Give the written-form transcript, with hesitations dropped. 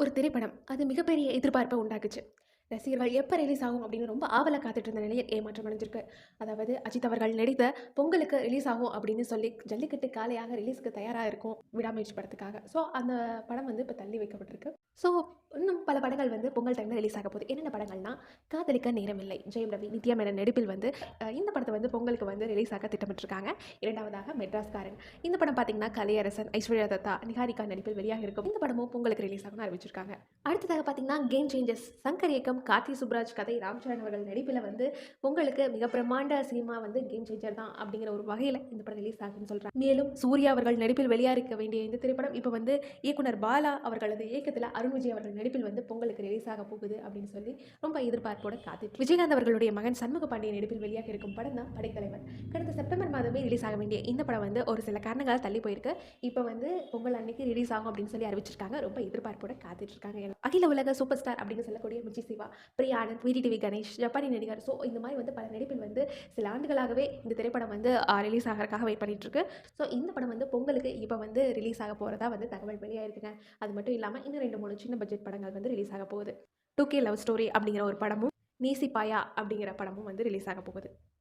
ஒரு திரைப்படம் அது மிகப்பெரிய எதிர்பார்ப்பை உண்டாக்குச்சு. ரசிகர்கள் எப்ப ரிலீஸ் ஆகும் அப்படின்னு ரொம்ப ஆவலா காத்துட்டு இருந்த நிலையில் ஏமாற்றம் அடைஞ்சிருக்கு. அதாவது அஜித் அவர்கள் நடித்த பொங்கலுக்கு ரிலீஸ் ஆகும் அப்படின்னு சொல்லி ஜல்லிக்கட்டு காளையாக ரிலீஸ்க்கு தயாரா இருக்கும் விடாமுயற்சி படத்துக்காக. ஸோ அந்த படம் வந்து இப்ப தள்ளி வைக்கப்பட்டிருக்கு. ஸோ இன்னும் பல படங்கள் வந்து பொங்கல் டைம்ல ரிலீஸ் ஆக போகுது. என்னென்ன படங்கள்னா, காதலிக்க நேரமில்லை ஜெயம் ரவி, நித்யா மேனன் நடிப்பில் வந்து இந்த படத்தை வந்து பொங்கலுக்கு வந்து ரிலீஸ் ஆக திட்டமிட்டிருக்காங்க. இரண்டாவதாக மெட்ராஸ்காரன். இந்த படம் பார்த்தீங்கன்னா கலையரசன், ஐஸ்வர்யா தத்தா, நிகாரிகா நடிப்பில் வெளியாக இருக்கும். இந்த படமும் பொங்கலுக்கு ரிலீஸ் ஆகும்னு அறிவிச்சிருக்காங்க. அடுத்ததாக பார்த்தீங்கன்னா கேம் சேஞ்சர்ஸ், சங்கர் இயக்கம், கார்த்தி சுப்ராஜ் கதை, ராம்சரண் அவர்கள் நடிப்பில் வந்து பொங்கலுக்கு மிக பிரம்மாண்ட சினிமா வந்து கேம் சேஞ்சர் தான் அப்படிங்கிற ஒரு வகையில் இந்த படம் ரிலீஸ் ஆகுதுன்னு சொல்றாங்க. மேலும் சூர்யா அவர்கள் நடிப்பில் வெளியாக இருக்க வேண்டிய இந்த திரைப்படம் இப்போ வந்து இயக்குனர் பாலா அவர்களது இயக்கத்தில் அருண் விஜய் அவர்கள் நடிப்பில் வந்து பொங்கலுக்கு ரிலீஸ் ஆக போகுது அப்படின்னு சொல்லி ரொம்ப எதிர்பார்ப்போட காத்துட்டு. விஜயகாந்த் அவர்களுடைய மகன் சண்முக பாண்டியன் நடிப்பில் வெளியாக இருக்கும் படம் தான் படைத்தலைவன். கடந்த செப்டம்பர் மாதமே ரிலீஸ் ஆக வேண்டிய இந்த படம் வந்து ஒரு சில காரணங்களால் தள்ளி போயிருக்கு. இப்போ வந்து பொங்கல் அன்னைக்கு ரிலீஸ் ஆகும் அப்படின்னு சொல்லி அறிவிச்சிருக்காங்க. ரொம்ப எதிர்பார்ப்போட காத்துட்டு இருக்காங்க. அகில உலக சூப்பர் ஸ்டார் அப்படின்னு சொல்லக்கூடிய விஜய் சிவா, பிரியா ஆனந்த், விடிடிவி கணேஷ், ஜப்பானி நடிகர், ஸோ இந்த மாதிரி வந்து பல நடிப்பில் வந்து சில ஆண்டுகளாகவே இந்த திரைப்படம் வந்து ரிலீஸ் ஆகிறதுக்காக வெயிட் பண்ணிட்டு இருக்கு. ஸோ இந்த படம் வந்து பொங்கலுக்கு இப்போ வந்து ரிலீஸ் ஆக போகிறதா வந்து தகவல் வெளியாயிருக்குங்க. அது மட்டும் இல்லாமல் இன்னும் 2-3 சின்ன பட்ஜெட் படங்கள் வந்து ரிலீஸ் ஆக போகுது. 2K லவ் ஸ்டோரி அப்படிங்கிற ஒரு படமும், நேசிப்பாயா அப்படிங்கிற படமும் வந்து ரிலீஸ் ஆக போகுது.